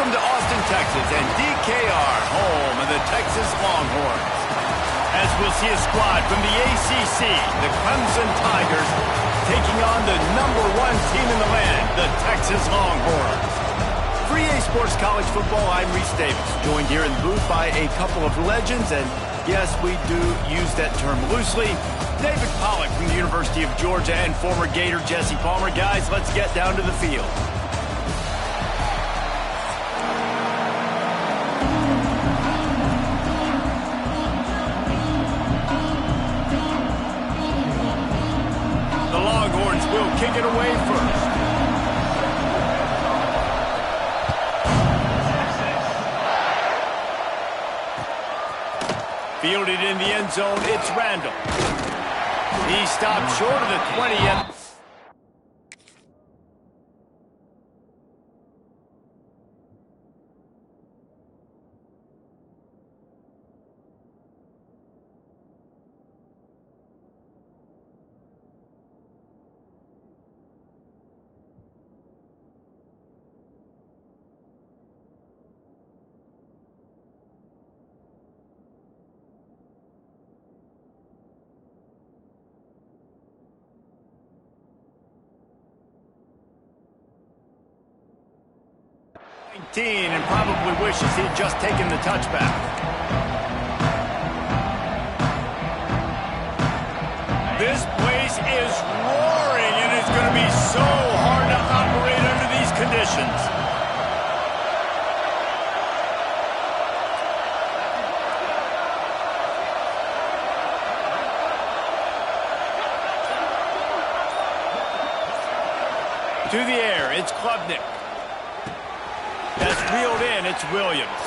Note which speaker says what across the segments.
Speaker 1: Welcome to Austin, Texas, and DKR, home of the Texas Longhorns. As we'll see a squad from the ACC, the Clemson Tigers, taking on the #1 team in the land, the Texas Longhorns. For EA Sports College Football, I'm Reese Davis, joined here in the booth by a couple of legends, and yes, we do use that term loosely. David Pollack from the University of Georgia and former Gator Jesse Palmer. Guys, let's get down to the field. The Longhorns will kick it away first. Fielded in the end zone, it's Randall. He stopped short of the 20 and and probably wishes he'd just taken the touchback. This place is roaring, and it's going to be so hard to operate under these conditions. To the air, it's Klubnik. That's reeled in, it's Williams.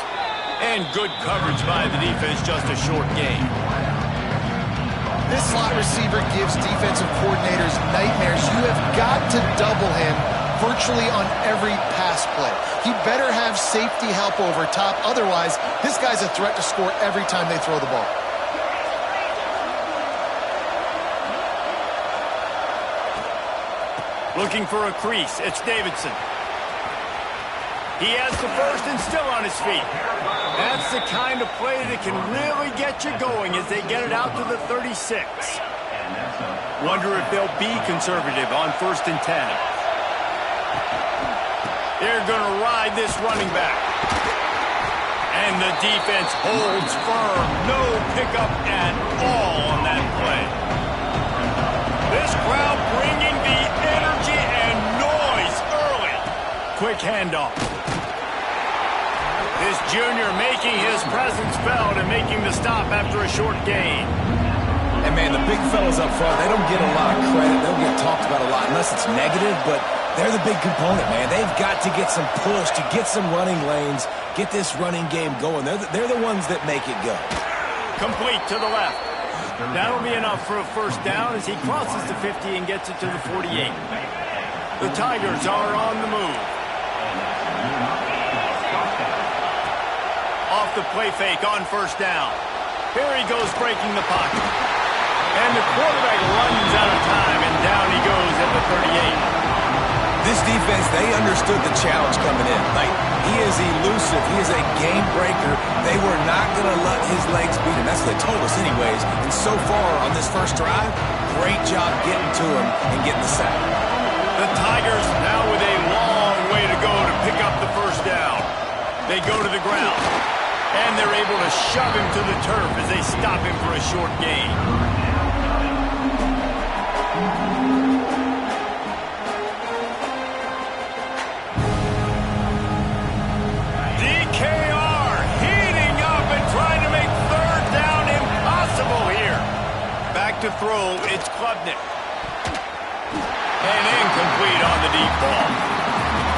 Speaker 1: And good coverage by the defense, just a short gain.
Speaker 2: This slot receiver gives defensive coordinators nightmares. You have got to double him virtually on every pass play. He better have safety help over top. Otherwise, this guy's a threat to score every time they throw the ball.
Speaker 1: Looking for a crease, it's Davidson. He has the first and still on his feet. That's the kind of play that can really get you going as they get it out to the 36. Wonder if they'll be conservative on 1st and 10. They're going to ride this running back. And the defense holds firm. No pickup at all on that play. This crowd bringing the energy and noise early. Quick handoff. This junior making his presence felt and making the stop after a short gain.
Speaker 3: And, man, the big fellas up front, they don't get a lot of credit. They don't get talked about a lot unless it's negative, but they're the big component, man. They've got to get some push, to get some running lanes, get this running game going. They're the ones that make it go. Complete
Speaker 1: to the left. That'll be enough for a first down as he crosses the 50 and gets it to the 48. The Tigers are on the move. Off the play fake on 1st down. Here he goes breaking the pocket. And the quarterback runs out of time, and down he goes at the 38.
Speaker 3: This defense, they understood the challenge coming in. Like, he is elusive. He is a game breaker. They were not going to let his legs beat him. That's what they told us anyways. And so far on this first drive, great job getting to him and getting the sack.
Speaker 1: The Tigers now with a long way to go to pick up the first down. They go to the ground. And they're able to shove him to the turf as they stop him for a short gain. DKR heating up and trying to make 3rd down impossible here. Back to throw, it's Klubnik. And incomplete on the deep ball.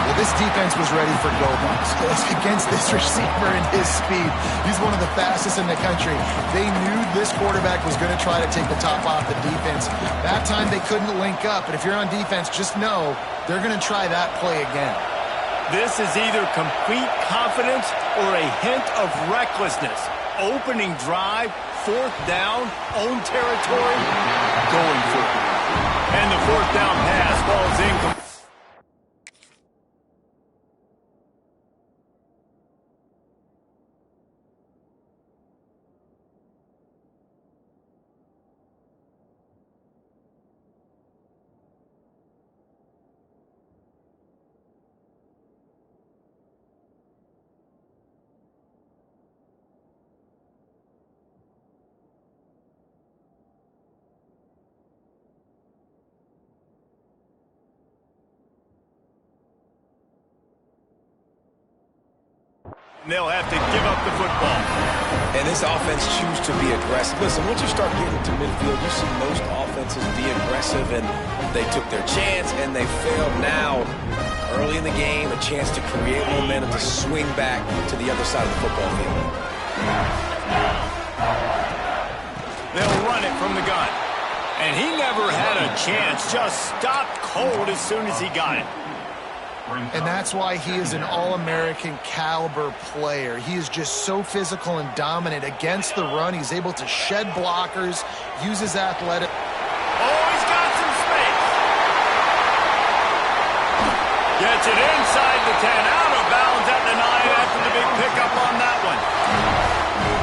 Speaker 2: Well, this defense was ready for go-box. Against this receiver and his speed, he's one of the fastest in the country. They knew this quarterback was going to try to take the top off the defense. That time they couldn't link up, but if you're on defense, just know they're going to try that play again.
Speaker 1: This is either complete confidence or a hint of recklessness. Opening drive, 4th down, own territory, going for it. And the 4th down pass falls incomplete. They'll have to give up the football.
Speaker 3: And this offense choose to be aggressive. Listen, once you start getting to midfield, you see most offenses be aggressive, and they took their chance, and they failed. Now, early in the game, a chance to create momentum, to swing back to the other side of the football field.
Speaker 1: They'll run it from the gun. And he never had a chance, just stopped cold as soon as he got it.
Speaker 2: And that's why he is an All-American caliber player. He is just so physical and dominant against the run. He's able to shed blockers, use his athletic.
Speaker 1: Oh, he's got some space. Gets it inside the 10, out of bounds at the 9 after the big pickup on that one.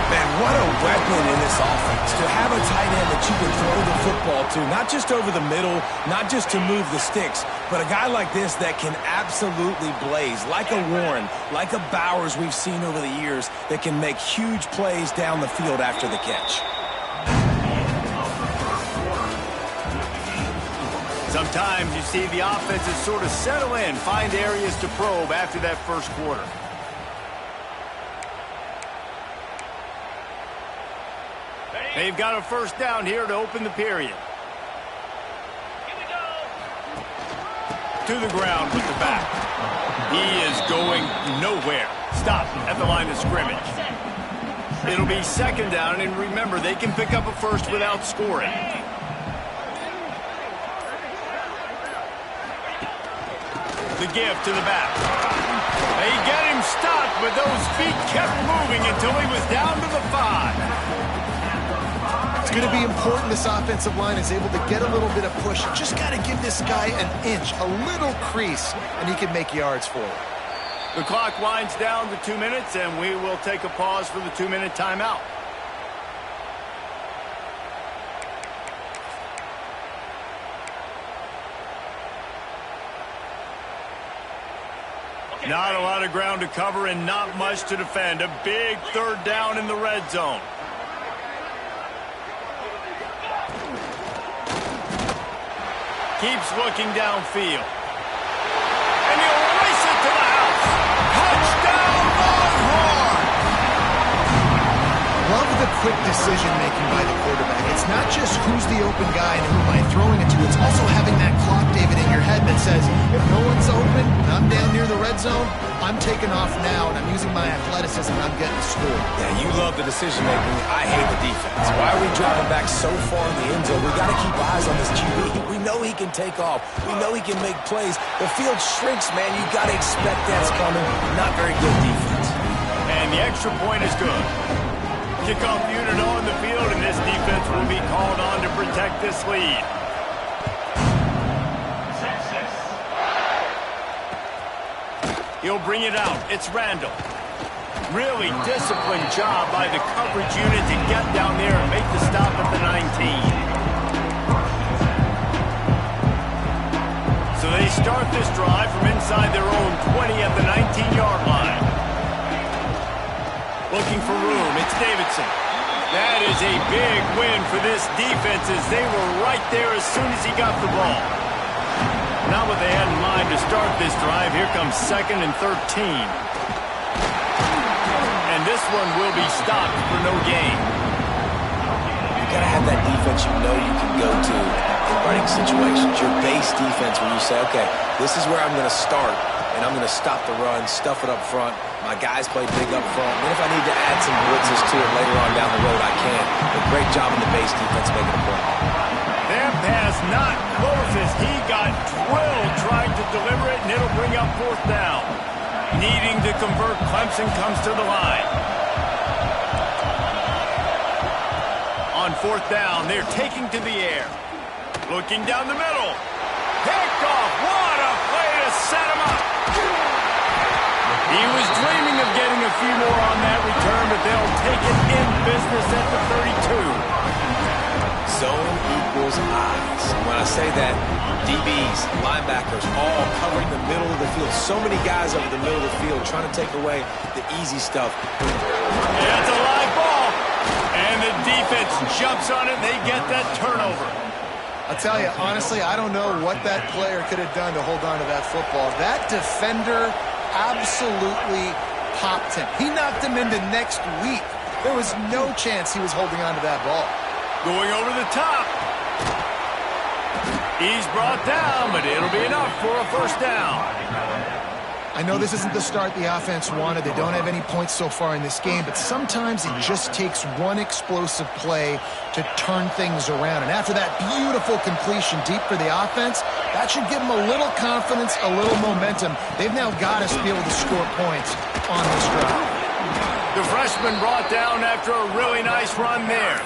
Speaker 3: Man, what a weapon in this offense. To have a tight end that you can throw the football to, not just over the middle, not just to move the sticks, but a guy like this that can absolutely blaze, like a Warren, like a Bowers we've seen over the years, that can make huge plays down the field after the catch.
Speaker 1: Sometimes you see the offenses sort of settle in, find areas to probe after that first quarter. They've got a first down here to open the period. To the ground with the back. He is going nowhere. Stop at the line of scrimmage. It'll be second down, and remember, they can pick up a first without scoring. The give to the back. They get him stopped, but those feet kept moving until he was down to the 5.
Speaker 2: It's going to be important this offensive line is able to get a little bit of push. You just got to give this guy an inch, a little crease, and he can make yards for it.
Speaker 1: The clock winds down to 2 minutes, and we will take a pause for the 2-minute timeout. Not a lot of ground to cover and not much to defend. A big third down in the red zone. Keeps looking downfield. And he'll race it to the house. Touchdown, Longhorn!
Speaker 2: Love the quick decision-making by the quarterback. It's not just who's the open guy and who am I throwing it to. It's also having that clock, David, in your head that says, if no one's open and I'm down near the red zone, I'm taking off now, and I'm using my athleticism, and I'm getting scored.
Speaker 3: Yeah, you love the decision-making. I hate the defense. Why are we dropping back so far in the end zone? We got to keep eyes on this QB. We know he can take off. We know he can make plays. The field shrinks, man. You got to expect that's coming. Not very good defense.
Speaker 1: And the extra point is good. Kickoff unit on the field, and this defense will be called on to protect this lead. He'll bring it out. It's Randall. Really disciplined job by the coverage unit to get down there and make the stop at the 19. So they start this drive from inside their own 20 at the 19-yard line. Looking for room. It's Davidson. That is a big win for this defense as they were right there as soon as he got the ball. Not what they had in mind to start this drive. Here comes 2nd and 13. And this one will be stopped for no gain.
Speaker 3: You got to have that defense you know you can go to in running situations. Your base defense when you say, okay, this is where I'm going to start, and I'm going to stop the run, stuff it up front. My guys play big up front. And if I need to add some blitzes to it later on down the road, I can. But great job in the base defense making a play.
Speaker 1: That pass not close as he got drilled trying to deliver it, and it'll bring up 4th down. Needing to convert, Clemson comes to the line. On 4th down, they're taking to the air. Looking down the middle. Picked off. What a play to set him up. He was dreaming of getting a few more on that return, but they'll take it in business at the 32.
Speaker 3: Zone equals eyes. When I say that, DBs, linebackers, all covering the middle of the field. So many guys over the middle of the field trying to take away the easy stuff.
Speaker 1: Yeah, it's a live ball. And the defense jumps on it, and they get that turnover.
Speaker 2: I'll tell you, honestly, I don't know what that player could have done to hold on to that football. That defender absolutely popped him. He knocked him into next week. There was no chance he was holding on to that ball.
Speaker 1: Going over the top. He's brought down, but it'll be enough for a first down.
Speaker 2: I know this isn't the start the offense wanted. They don't have any points so far in this game, but sometimes it just takes one explosive play to turn things around. And after that beautiful completion deep for the offense, that should give them a little confidence, a little momentum. They've now got to be able to score points on this drive.
Speaker 1: The freshman brought down after a really nice run there.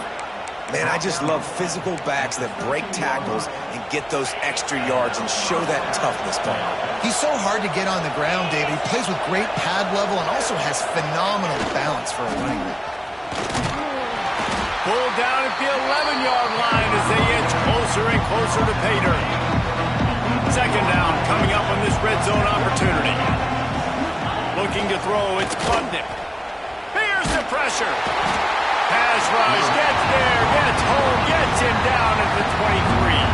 Speaker 3: Man, I just love physical backs that break tackles and get those extra yards and show that toughness, Paul.
Speaker 2: He's so hard to get on the ground, David. He plays with great pad level and also has phenomenal balance for a running back.
Speaker 1: Pulled down at the 11-yard line as they inch closer and closer to pay dirt. Second down coming up on this red zone opportunity. Looking to throw, it's Klubnik. Here's the pressure. Pass rush, gets there, gets home, gets him down at the 23.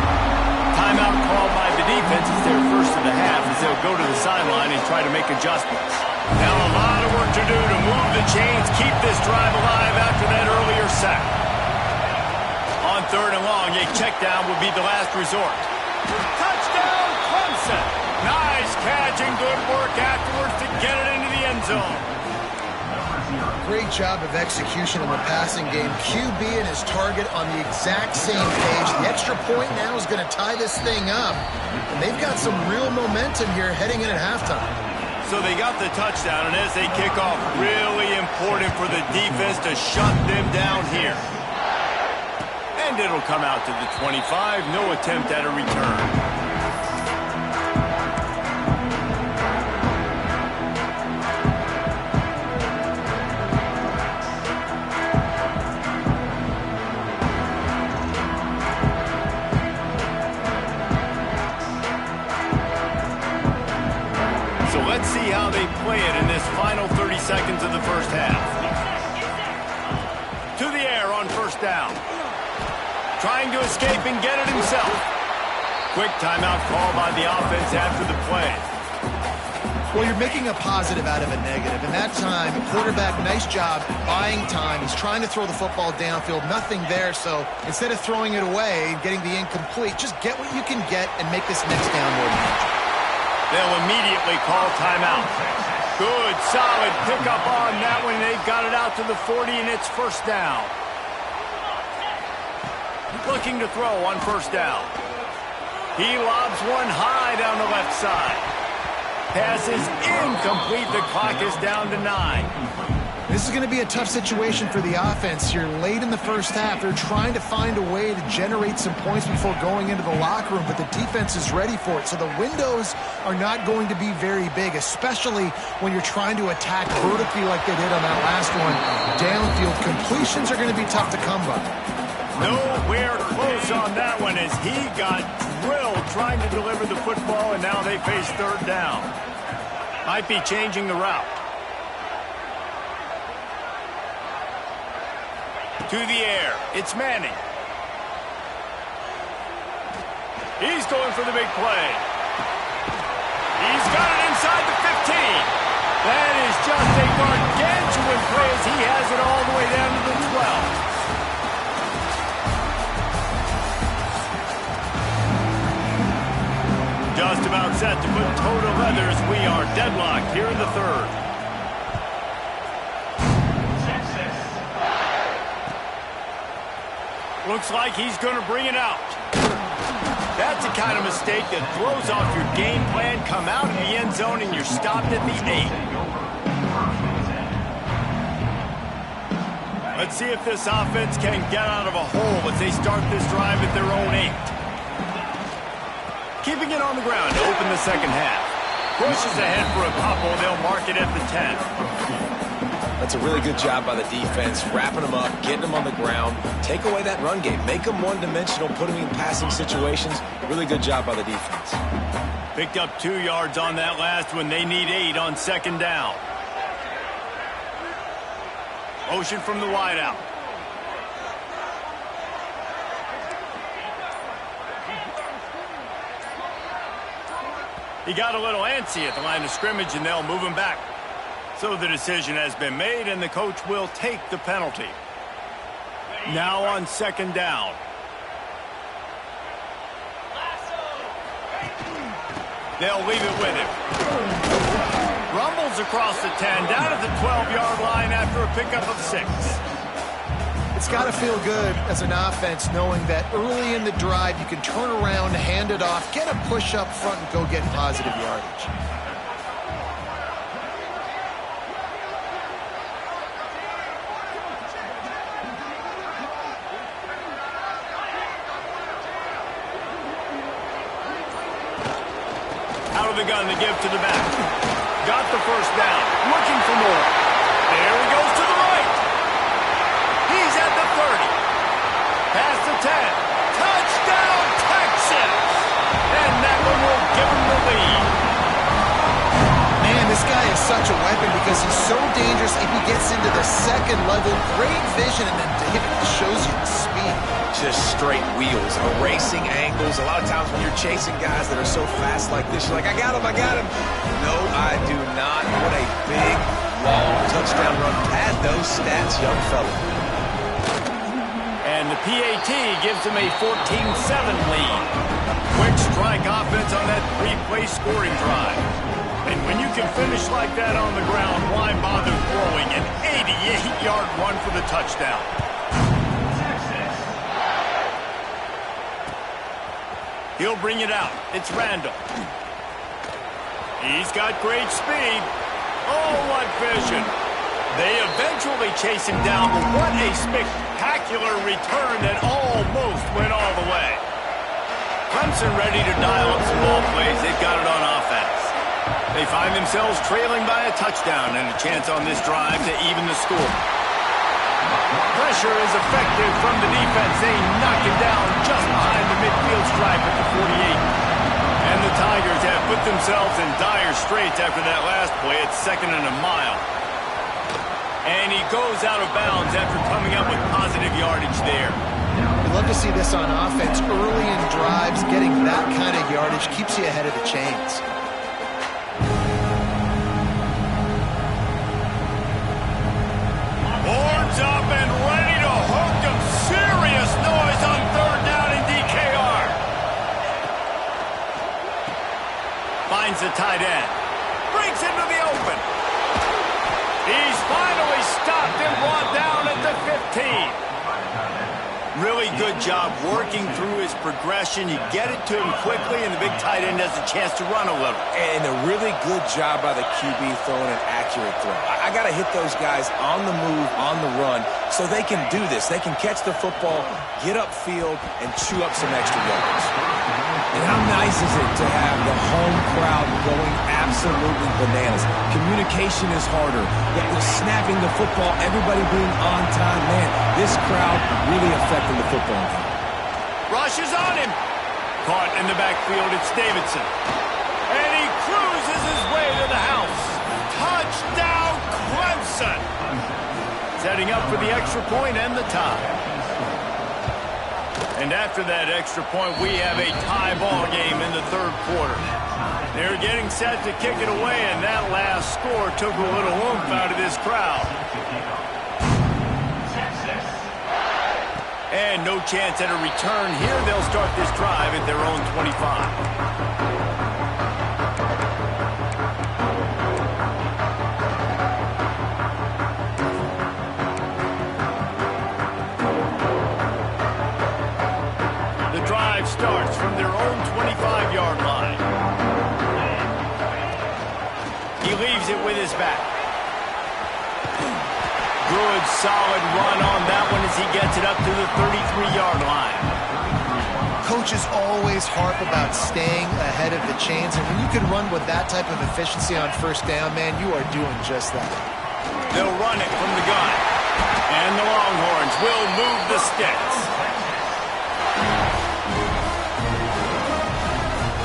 Speaker 1: Timeout called by the defense. It's their first of the half as they'll go to the sideline and try to make adjustments. Now a lot of work to do to move the chains, keep this drive alive after that earlier sack. On third and long, a check down would be the last resort. Touchdown, Clemson. Nice catch and good work afterwards to get it into the end zone.
Speaker 2: Great job of execution in the passing game. QB and his target on the exact same page. The extra point now is going to tie this thing up. And they've got some real momentum here heading in at halftime.
Speaker 1: So they got the touchdown, and as they kick off, really important for the defense to shut them down here. And it'll come out to the 25. No attempt at a return. Let's see how they play it in this final 30 seconds of the first half. To the air on first down. Trying to escape and get it himself. Quick timeout call by the offense after the play.
Speaker 2: Well, you're making a positive out of a negative. And that time, quarterback, nice job buying time. He's trying to throw the football downfield. Nothing there. So instead of throwing it away and getting the incomplete, just get what you can get and make this next down more manageable.
Speaker 1: They'll immediately call timeout. Good, solid pickup on that one. They've got it out to the 40, and it's first down. Looking to throw on first down. He lobs one high down the left side. Pass is incomplete. The clock is down to 9.
Speaker 2: This is going to be a tough situation for the offense here. Late in the first half, they're trying to find a way to generate some points before going into the locker room, but the defense is ready for it. So the windows are not going to be very big, especially when you're trying to attack vertically like they did on that last one. Downfield completions are going to be tough to come by.
Speaker 1: Nowhere close on that one as he got drilled trying to deliver the football, and now they face third down. Might be changing the route. To the air, it's Manning. He's going for the big play. He's got it inside the 15. That is just a gargantuan play as he has it all the way down to the 12. Just about set to put toe to leather as we are deadlocked here in the third. Looks like he's going to bring it out. That's the kind of mistake that throws off your game plan. Come out in the end zone and you're stopped at the 8. Let's see if this offense can get out of a hole as they start this drive at their own 8. Keeping it on the ground to open the second half. Pushes ahead for a couple. They'll mark it at the 10.
Speaker 3: That's a really good job by the defense, wrapping them up, getting them on the ground, take away that run game, make them one-dimensional, put them in passing situations. Really good job by the defense.
Speaker 1: Picked up 2 yards on that last one. They need 8 on second down. Motion from the wideout. He got a little antsy at the line of scrimmage, and they'll move him back. So the decision has been made, and the coach will take the penalty. Now on second down. They'll leave it with him. Rumbles across the 10, down at the 12-yard line after a pickup of 6.
Speaker 2: It's got to feel good as an offense knowing that early in the drive you can turn around, hand it off, get a push up front, and go get positive yardage.
Speaker 1: Out of the gun to give to the back. Got the first down. Looking for more. There he goes to the right. He's at the 30. Past the 10. Touchdown, Texas! And that one will give him the lead.
Speaker 2: Man, this guy is such a weapon because he's so dangerous if he gets into the second level. Great vision, and then David shows you the speed.
Speaker 3: Just straight wheels, erasing angles. A lot of times when you're chasing guys that are so fast like this, you're like, I got him, I got him. No, I do not. What a big, long touchdown run. Pad those stats, young fella.
Speaker 1: And the PAT gives him a 14-7 lead. Quick strike offense on that 3-play scoring drive. And when you can finish like that on the ground, why bother throwing an 88-yard run for the touchdown? He'll bring it out. It's Randall. He's got great speed. Oh, what vision. They eventually chase him down, but what a spectacular return that almost went all the way. Clemson ready to dial up some ball plays. They've got it on offense. They find themselves trailing by a touchdown and a chance on this drive to even the score. Pressure is effective from the defense. They knock it down just behind the midfield stripe at the 48. And the Tigers have put themselves in dire straits after that last play. It's 2nd and a mile. And he goes out of bounds after coming up with positive yardage there.
Speaker 2: We love to see this on offense. Early in drives, getting that kind of yardage keeps you ahead of the chains.
Speaker 1: Horns up and ready to hook them. Serious noise on 3rd down in DKR. Finds the tight end. Breaks into the open. He's finally stopped and brought down at the 15. Really good job working through his progression. You get it to him quickly, and the big tight end has a chance to run a little.
Speaker 3: And a really good job by the QB throwing an accurate throw. I got to hit those guys on the move, on the run, so they can do this. They can catch the football, get upfield, and chew up some extra yards. And how nice is it to have the home crowd going absolutely bananas? Communication is harder. They're snapping the football, everybody being on time. Man, this crowd really affecting the football game.
Speaker 1: Rush is on him. Caught in the backfield, it's Davidson. And he cruises his way to the house. Touchdown, Clemson. Setting up for the extra point and the tie. And after that extra point, we have a tie ball game in the 3rd quarter. They're getting set to kick it away, and that last score took a little oomph out of this crowd. And no chance at a return here. They'll start this drive at their own 25. Starts from their own 25-yard line. He leaves it with his back. Good, solid run on that one as he gets it up to the 33-yard line.
Speaker 2: Coaches always harp about staying ahead of the chains, and when you can run with that type of efficiency on 1st down, man, you are doing just that.
Speaker 1: They'll run it from the gun. And the Longhorns will move the sticks.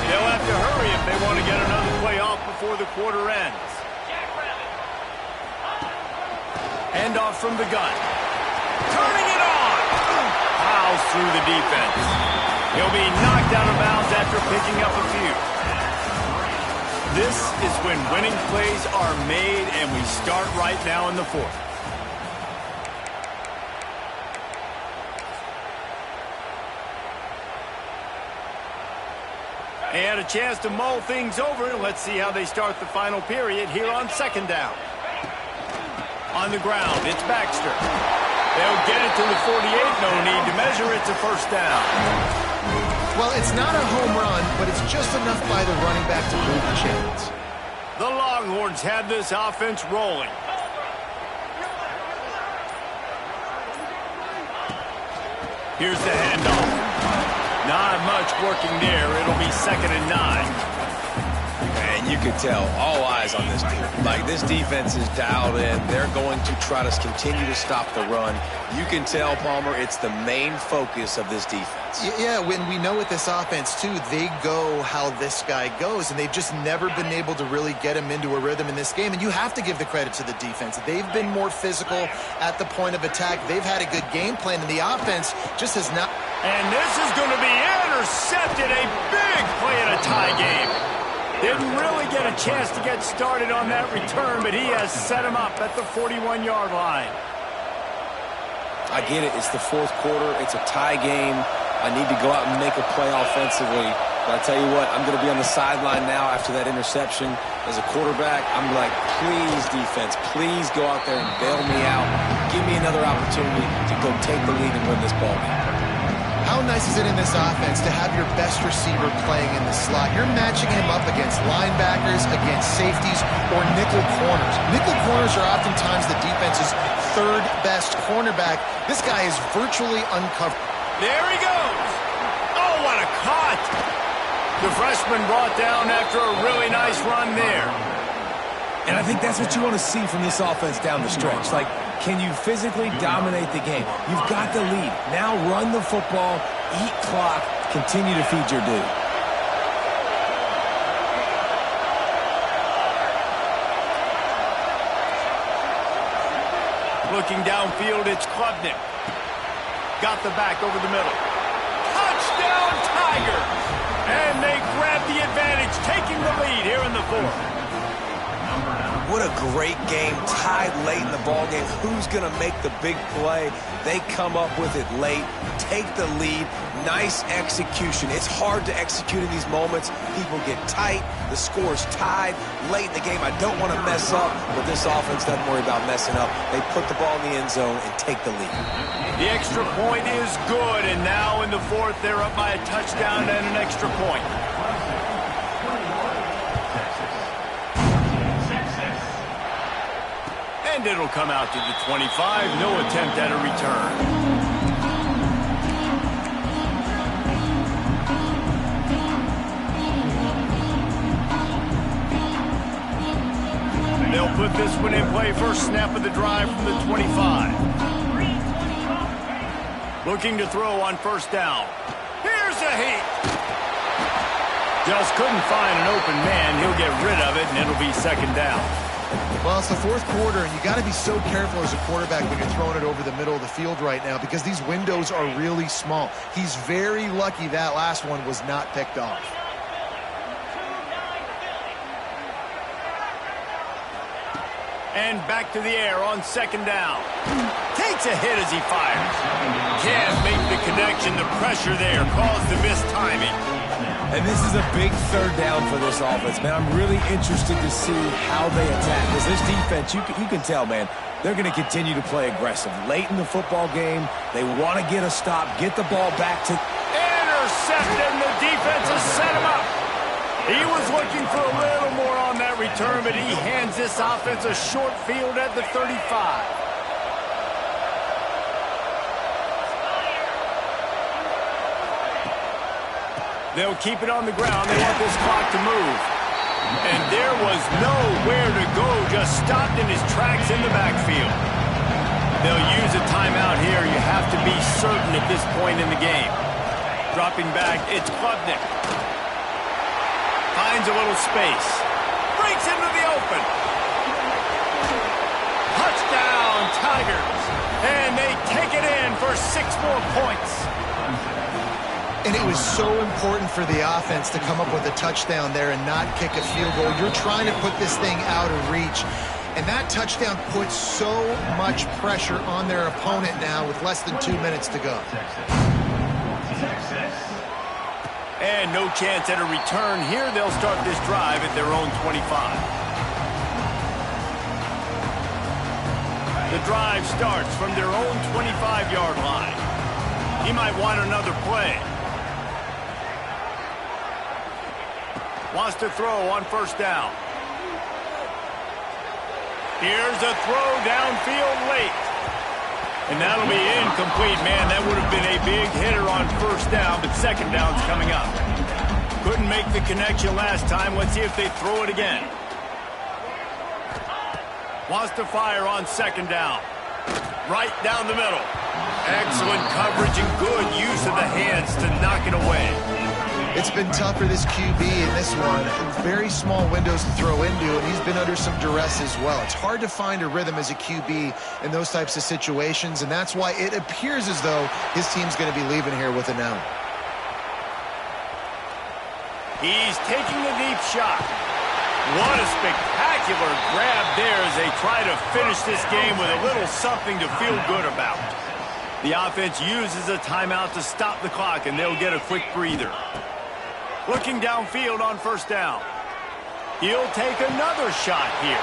Speaker 1: They'll have to hurry if they want to get another play off before the quarter ends. Hand off from the gun. Turning it on! Plows through the defense. He'll be knocked out of bounds after picking up a few. This is when winning plays are made, and we start right now in the fourth. They had a chance to mull things over. Let's see how they start the final period here on second down. On the ground, it's Baxter. They'll get it to the 48. No need to measure. It's a first down.
Speaker 2: Well, it's not a home run, but it's just enough by the running back to move the chains.
Speaker 1: The Longhorns have this offense rolling. Here's the handoff. Not much working there. It'll be 2nd and 9.
Speaker 3: And you can tell, all eyes on this team. Like, this defense is dialed in. They're going to try to continue to stop the run. You can tell, Palmer, it's the main focus of this defense.
Speaker 2: Yeah, when we know with this offense, too, they go how this guy goes, and they've just never been able to really get him into a rhythm in this game. And you have to give the credit to the defense. They've been more physical at the point of attack. They've had a good game plan, and the offense just has not.
Speaker 1: And this is going to be intercepted. A big play in a tie game. Didn't really get a chance to get started on that return, but he has set him up at the 41-yard line.
Speaker 3: I get it. It's the fourth quarter. It's a tie game. I need to go out and make a play offensively. But I tell you what, I'm going to be on the sideline now after that interception. As a quarterback, I'm like, please, defense, please go out there and bail me out. Give me another opportunity to go take the lead and win this ball game.
Speaker 2: How nice is it in this offense to have your best receiver playing in the slot? You're matching him up against linebackers, against safeties, or nickel corners. Nickel corners are oftentimes the defense's third best cornerback. This guy is virtually uncovered.
Speaker 1: There he goes. Oh, what a cut. The freshman brought down after a really nice run there.
Speaker 3: And I think that's what you want to see from this offense down the stretch. Like, can you physically dominate the game? You've got the lead. Now run the football, eat clock, continue to feed your dude.
Speaker 1: Looking downfield, it's Klubnik. Got the back over the middle. Touchdown, Tigers! And they grab the advantage, taking the lead here in the fourth.
Speaker 3: What a great game, tied late in the ball game. Who's going to make the big play? They come up with it late, take the lead. Nice execution. It's hard to execute in these moments. People get tight. The score's tied late in the game. I don't want to mess up, but this offense doesn't worry about messing up. They put the ball in the end zone and take the lead.
Speaker 1: The extra point is good, and now in the fourth, they're up by a touchdown and an extra point. And it'll come out to the 25. No attempt at a return. They'll put this one in play. First snap of the drive from the 25. Looking to throw on first down. Here's a heat. Just couldn't find an open man. He'll get rid of it, and it'll be second down.
Speaker 2: Well, it's the fourth quarter, and you got to be so careful as a quarterback when you're throwing it over the middle of the field right now because these windows are really small. He's very lucky that last one was not picked off.
Speaker 1: And back to the air on second down. Takes a hit as he fires. Can't make the connection. The pressure there caused the missed timing.
Speaker 3: And this is a big third down for this offense, man. I'm really interested to see how they attack. Because this defense, you can tell, man, they're going to continue to play aggressive. Late in the football game, they want to get a stop, get the ball back to...
Speaker 1: Intercepted, and the defense has set him up. He was looking for a little more on that return, but he hands this offense a short field at the 35. They'll keep it on the ground. They want this clock to move. And there was nowhere to go, just stopped in his tracks in the backfield. They'll use a timeout here. You have to be certain at this point in the game. Dropping back, it's Klubnik. Finds a little space. Breaks into the open. Touchdown, Tigers. And they take it in for 6 more points.
Speaker 2: And it was so important for the offense to come up with a touchdown there and not kick a field goal. You're trying to put this thing out of reach. And that touchdown puts so much pressure on their opponent now with less than 2 minutes to go.
Speaker 1: And no chance at a return here. They'll start this drive at their own 25. The drive starts from their own 25-yard line. He might want another play. Wants to throw on first down. Here's a throw downfield late. And that'll be incomplete. Man, that would have been a big hitter on first down, but second down's coming up. Couldn't make the connection last time. Let's see if they throw it again. Wants to fire on second down. Right down the middle. Excellent coverage and good use of the hands to knock it away.
Speaker 2: It's been tough for this QB in this one. Very small windows to throw into, and he's been under some duress as well. It's hard to find a rhythm as a QB in those types of situations, and that's why it appears as though his team's going to be leaving here with a no.
Speaker 1: He's taking a deep shot. What a spectacular grab there as they try to finish this game with a little something to feel good about. The offense uses a timeout to stop the clock, and they'll get a quick breather. Looking downfield on first down. He'll take another shot here.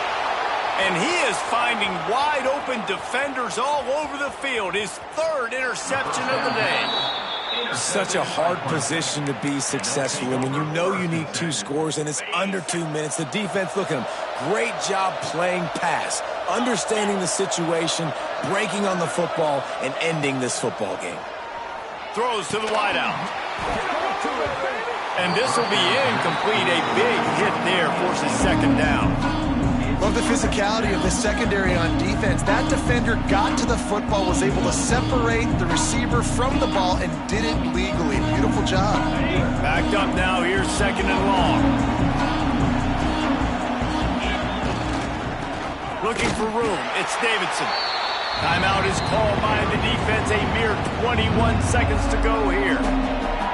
Speaker 1: And he is finding wide open defenders all over the field. His third interception of the day.
Speaker 3: Such a hard position to be successful in when you know you need 2 scores and it's under 2 minutes. The defense, look at him. Great job playing pass, understanding the situation, breaking on the football, and ending this football game.
Speaker 1: Throws to the wideout. And this will be incomplete. A big hit there forces second down.
Speaker 2: Love the physicality of the secondary on defense. That defender got to the football, was able to separate the receiver from the ball, and did it legally. Beautiful job.
Speaker 1: Backed up now. Here's second and long. Looking for room. It's Davidson. Timeout is called by the defense. A mere 21 seconds to go here.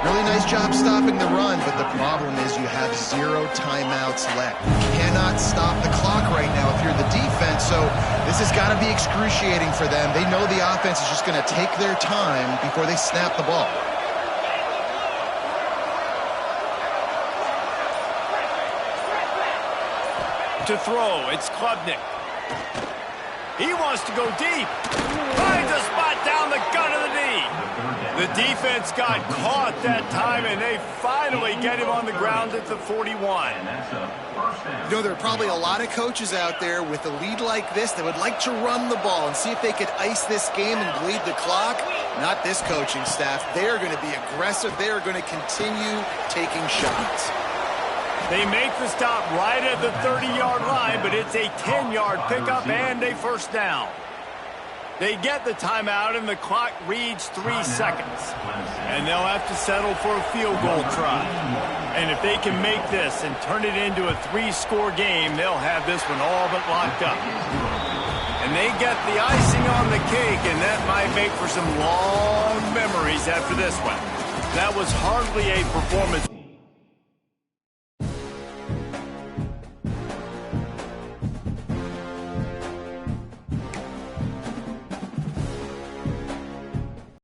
Speaker 2: Really nice job stopping the run, but the problem is you have 0 timeouts left. You cannot stop the clock right now if you're the defense, so this has got to be excruciating for them. They know the offense is just going to take their time before they snap the ball.
Speaker 1: To throw, it's Klubnik. He wants to go deep. Finds a spot down the gut of the knee. The defense got caught that time, and they finally get him on the ground at the 41.
Speaker 2: You know, there are probably a lot of coaches out there with a lead like this that would like to run the ball and see if they could ice this game and bleed the clock. Not this coaching staff. They are going to be aggressive. They are going to continue taking shots.
Speaker 1: They make the stop right at the 30-yard line, but it's a 10-yard pickup and a first down. They get the timeout, and the clock reads 3 seconds. And they'll have to settle for a field goal try. And if they can make this and turn it into a 3-score game, they'll have this one all but locked up. And they get the icing on the cake, and that might make for some long memories after this one. That was hardly a performance.